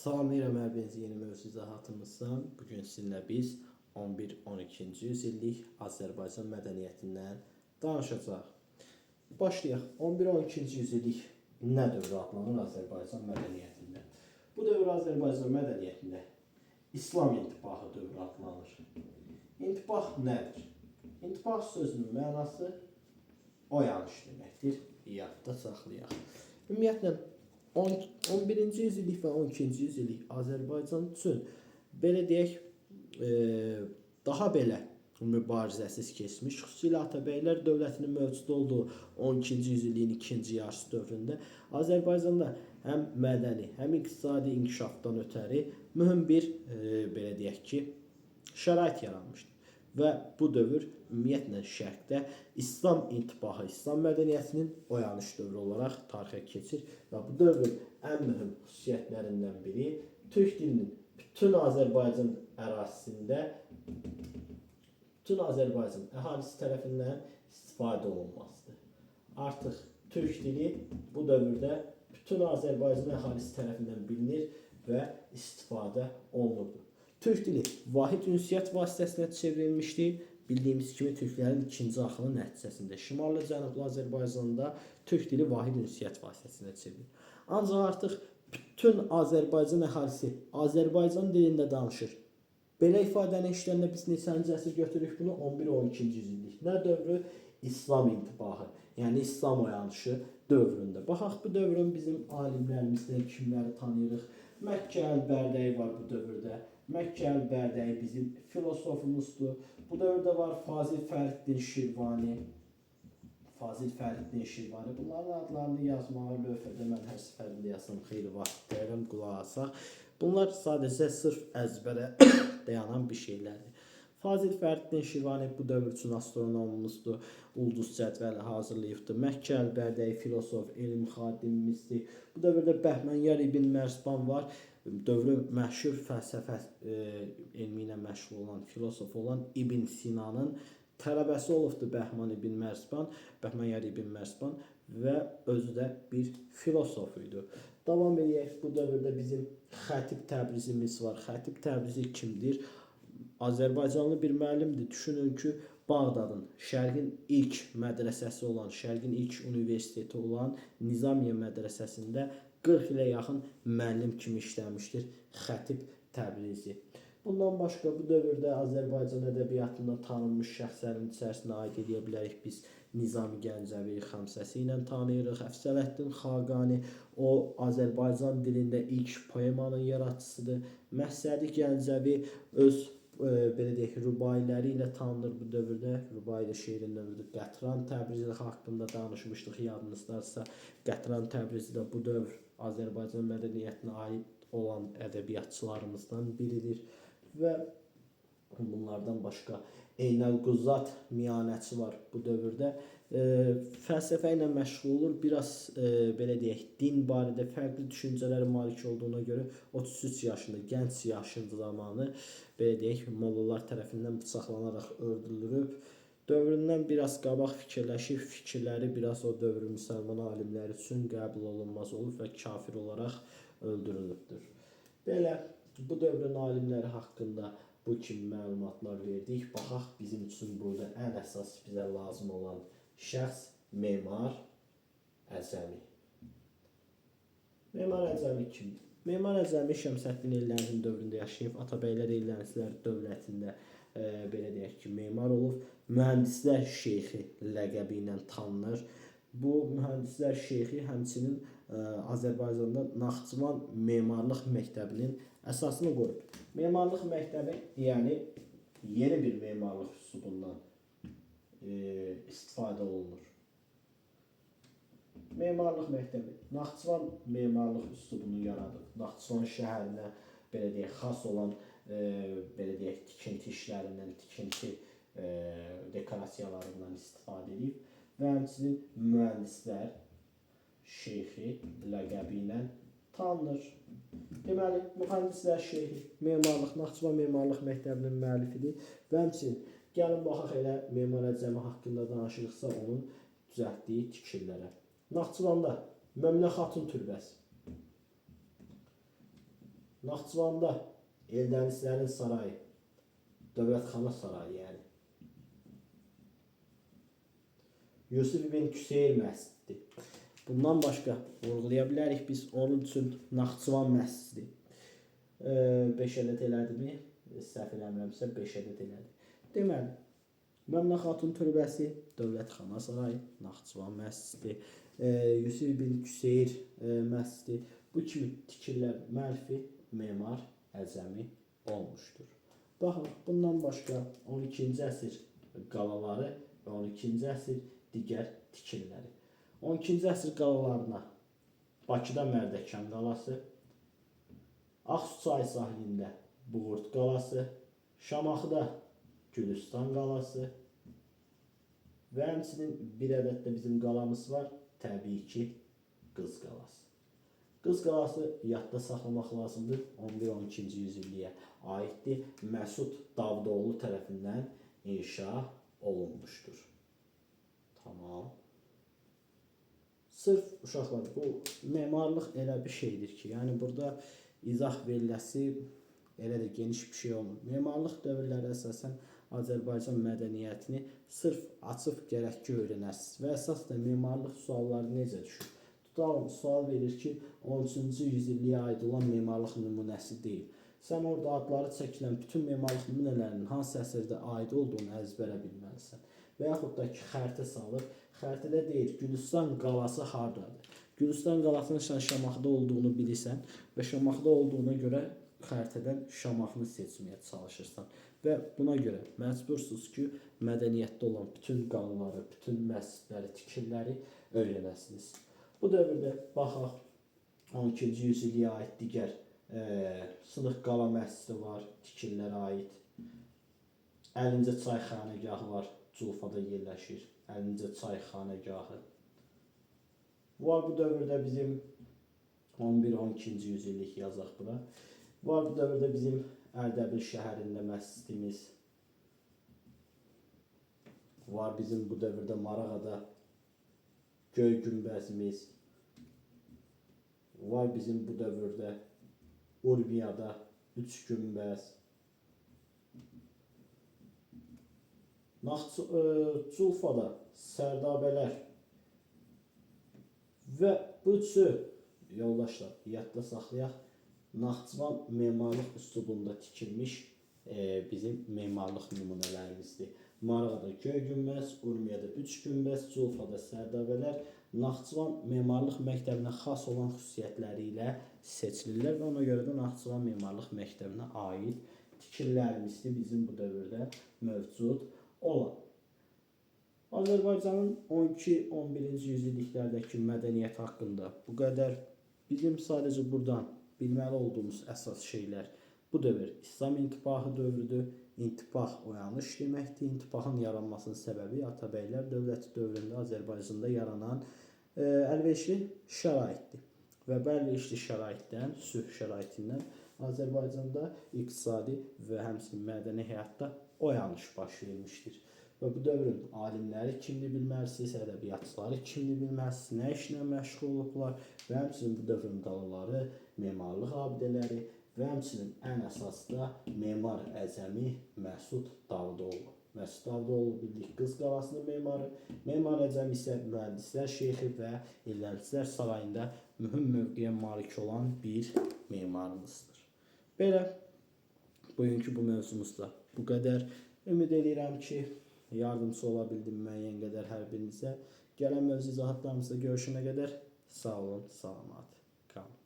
Salamlayıram hər birinizi yeni mövzu izahatımızdan. Bugün sizinlə biz 11-12-ci yüzillik Azərbaycan mədəniyyətindən danışacağıq. Başlayaq. 11-12-ci yüzillik nə dövrü adlanır Azərbaycan mədəniyyətində? Bu dövr Azərbaycan mədəniyyətində İslam intibahı dövrü adlanır. İntibah nədir? İntibah sözünün mənası oyanış deməkdir. Yadda saxlayaq. Ümumiyyətlə 11-ci yüzillik və 12-ci yüzillik Azərbaycan üçün belə deyək, daha belə mübarizəsiz keçmiş, xüsusilə Atabəylər dövlətinin mövcud olduğu 12-ci yüzilliyin ikinci yarısı dövründə Azərbaycanda həm mədəni, həm iqtisadi inkişafdan ötəri mühüm bir belə deyək ki, şərait yaranmışdır. Və bu dövr ümumiyyətlə şərqdə İslam intibahı, İslam mədəniyyətinin oyanış dövrü olaraq tarixə keçir və bu dövrün ən mühüm xüsusiyyətlərindən biri türk dilinin bütün Azərbaycan ərazisində, bütün Azərbaycan əhalisi tərəfindən istifadə olunmasıdır. Artıq türk dili bu dövrdə bütün Azərbaycan əhalisi tərəfindən bilinir və istifadə olunurdu. Türk dili vahid ünsiyyət vasitəsinə çevrilmişdir. Bildiyimiz kimi türklərin ikinci axını nəticəsində Şimali Cənublu Azərbaycanda türk dili vahid ünsiyyət vasitəsinə çevrilir. Ancaq artıq bütün Azərbaycan əhalisi Azərbaycan dilində danışır. Belə ifadəni işləyəndə biz neçənci əsr götürürük bunu? 11-12-ci yüzillik. Nə dövrü? İslam intibahı, yəni İslam oyanışı dövründə. Baxaq bu dövrün bizim alimlərimizdən kimləri tanıyırıq? Məkkə Əl-Bərdəyi var bu dövrdə. Məkkə Əl-Bərdəyi bizim filosofumuzdur. Bu dövrdə var Fazil Fəriddin Şirvani. Bunların adlarını yazmağa lövhədə mən hər səfərində yazsam xeyli vaxt deyirəm, qulaq asaq. Bunlar sadəcə sırf əzbərə dayanan bir şeylərdir. Fazil Fəriddin Şirvani bu dövr üçün astronomumuzdur. Ulduz cədvəli hazırlayıbdır. Məkkə Əl-Bərdəyi filosof, elm xadimimizdir. Bu dövrdə Bəhmənyar İbn Mərzban var. Dövrün məşhur fəlsəfə elmi ilə məşğul olan, filosof olan İbn Sinanın tələbəsi olubdur Bəhmənyar İbn Mərzban və özü də bir filosof idi. Davam edək, bu dövrdə bizim Xətib Təbrizimiz var. Xətib Təbrizi kimdir? Azərbaycanlı bir müəllimdir. Düşünün ki, Bağdadın, şərqin ilk mədrəsəsi olan, şərqin ilk universiteti olan Nizamiye mədrəsəsində 40 ilə yaxın müəllim kimi işləmişdir Xətib Təbrizi. Bundan başqa bu dövrdə Azərbaycan ədəbiyyatında tanınmış şəxslərin içərisinə aid edə bilərik biz. Nizami Gəncəvi Xəmsəsi ilə tanıyırıq. Əfsələddin Xaqani, o Azərbaycan dilində ilk poemanın yaradıcısıdır. Məhsədi Gəncəvi öz belə deyək, rübailəri ilə tanınır bu dövrdə. Rübai şeirin dövrüdür. Qətran Təbrizi haqqında danışmışdıq yadınızdarsa. Qətran Təbrizi də bu dövr Azərbaycan mədəniyyətinə aid olan ədəbiyyatçılarımızdan biridir. Və bunlardan başqa Eynəl-Quzat Miyanəçi var bu dövrdə. Fəlsəfə ilə məşğul olur. Biraz belə deyək, din barədə fərqli düşüncələrə malik olduğuna görə 33 yaşında, gənc yaşında zamanı belə deyək, mollalar tərəfindən bıçaqlanaraq öldürülüb. Dövründən biraz qabaq fikirləşib, fikirləri biraz o dövrün müsəlman alimləri üçün qəbul olunmaz olub və kafir olaraq öldürülübdür. Belə bu dövrün alimləri haqqında bu kimi məlumatlar verdik. Baxaq bizim üçün burada ən əsas bizə lazım olan şəxs Memar Əcəmi. Memar Əcəmi kimdir? Memar Əcəmi Şəmsəddin Eldənizin dövründə yaşayıb, Atabəylər Eldənizlər dövlətində belə deyək ki, memar olub. Mühəndislər şeyxi ləqəbi ilə tanınır. Bu mühəndislər şeyxi həmçinin Azərbaycanda Naxçıvan memarlıq məktəbinin əsasını qoyub. Memarlıq məktəbi, yəni yeni bir memarlıq üslubundan istifadə olunur. Memarlıq məktəbi Naxçıvan memarlıq üslubunu yaradıb. Naxçıvan şəhərinə belə deyək, xas olan belə deyək, tikinti işlərindən, tikinti dekorasiyalarından istifadə edib və həmçinin mühəndislər şeyxi ləqəbi ilə tanınır. Deməli, mühəndislər şeyxi Naxçıvan memarlıq məktəbinin müəllifidir və həmçinin gəlin baxaq elə Memar Əcəmi haqqında danışırıqsa onun düzəltdiyi tikililərə. Naxçıvanda Möminə Xatun türbəsi. Naxçıvanda Eldənizlərin sarayı, Dövlətxana sarayı yəni. Yusif ibn Küseyir məscidi. Bundan başqa vurğulaya bilərik biz onun üçün Naxçıvan məscidi. 5 ədəd elədimi? Səhv eləmirəmsə 5 ədəd elədi. Deməli, Məmnə Xatun türbəsi, Dövlətxana sarayı, Naxçıvan məscidi, Yusif ibn Küseyir məscidi, bu kimi tikililər müəllifi memar Əcəmi olmuşdur. Baxın, bundan başqa 12-ci əsr qalaları və 12-ci əsr digər tikililəri. 12-ci əsr qalalarına Bakıda Mərdəkan qalası, Ağsu çayı sahilində Buğurt qalası, Şamaxıda Gülüstan qalası və həmçinin bir ədəd də bizim qalamız var, təbii ki, Qız qalası. Qız qalası yadda saxlamaq lazımdır, 11-12-ci yüzilliyə aiddir, Məsud Davudoğlu tərəfindən inşa olunmuşdur. Tamam. Sırf uşaqlar, bu memarlıq elə bir şeydir ki, yəni burada izah veriləsi elə də geniş bir şey olmur. Memarlıq dövrləri əsasən Azərbaycan mədəniyyətini sırf açıb gərək ki öyrənəsiniz və əsas da memarlıq sualları necə düşür? Tutalım, sual verir ki, 13-cü yüzilliyə aid olan memarlıq nümunəsi deyil. Sən orada adları çəkilən bütün memarlıq nümunələrinin hansı əsrdə aid olduğunu əzbərə bilməlisən. Və yaxud da ki, xəritə salır. Xəritədə deyir, Gülüstan qalası hardadır? Gülüstan qalasının sən Şamaxıda olduğunu bilirsən və Şamaxıda olduğuna görə xəritədən Şamaxını seçməyə çalışırsan. Və buna görə məcbursuz ki, mədəniyyətdə olan bütün qalaları, bütün məscidləri, tikililəri öyrənəsiniz. Bu dövrdə baxaq, 12-ci yüzilliyə aid digər Sınıq qala məscidi var, tikililərə aid. Əlincə çay xanəgahı var, Culfada yerləşir. Əlincə çay xanəgahı. Var bu dövrdə bizim 11-12-ci yüzillik yazaq bura. Var bu dövrdə bizim Ərdəbil şəhərində məscidimiz. Var bizim bu dövrdə Marağada Göy günbəzimiz. Var bizim bu dövrdə Urmiyada 3 günbəz. Culfada Sərdabələr. Və bu üçü yoldaşlar yadda saxlayaq. Naxçıvan memarlıq üslubunda tikilmiş bizim memarlıq nümunələrimizdir. Marağada Göy günbəz, Urmiyada 3 günbəz, Culfada Sərdabələr Naxçıvan memarlıq məktəbinə xas olan xüsusiyyətləri ilə seçilirlər və ona görə də Naxçıvan memarlıq məktəbinə aid tikililərimizdir bizim bu dövrdə mövcud olan. Azərbaycanın 12-11-ci yüzilliklərdəki mədəniyyət haqqında bu qədər. Bizim sadəcə buradan bilməli olduğumuz əsas şeylər bu dövr İslam intibahı dövrüdür. İntibah oyanış deməkdir. İntibahın yaranmasının səbəbi Atabəylər dövləti dövründə Azərbaycanda yaranan əlverişli şəraitdir. Və bu əlverişli şəraitdən, sülh şəraitindən Azərbaycanda iqtisadi və həmçinin mədəni həyatda oyanış baş vermişdir. Və bu dövrün alimləri kimdir bilməlisiniz, ədəbiyyatçıları kimdir bilməlisiniz, nə işlə məşğul olublar və həmçinin bu dövrün qalaları, memarlıq abidələri və həmçinin ən əsası da memar Əcəmi Məsud Davudoğlu. Məsud Davudoğlu bildik Qız qalasının memarı, memar Əcəmi isə mühəndislər şeyxi və Eldənizlər sarayında mühüm mövqeyə malik olan bir memarımızdır. Belə, bugünkü bu mövzumuzda bu qədər. Ümid edirəm ki, yardımcı ola bildim müəyyən qədər hər birinizə. Gələn mövzu izahatlarımızda görüşənə qədər sağ olun, salamat qalın.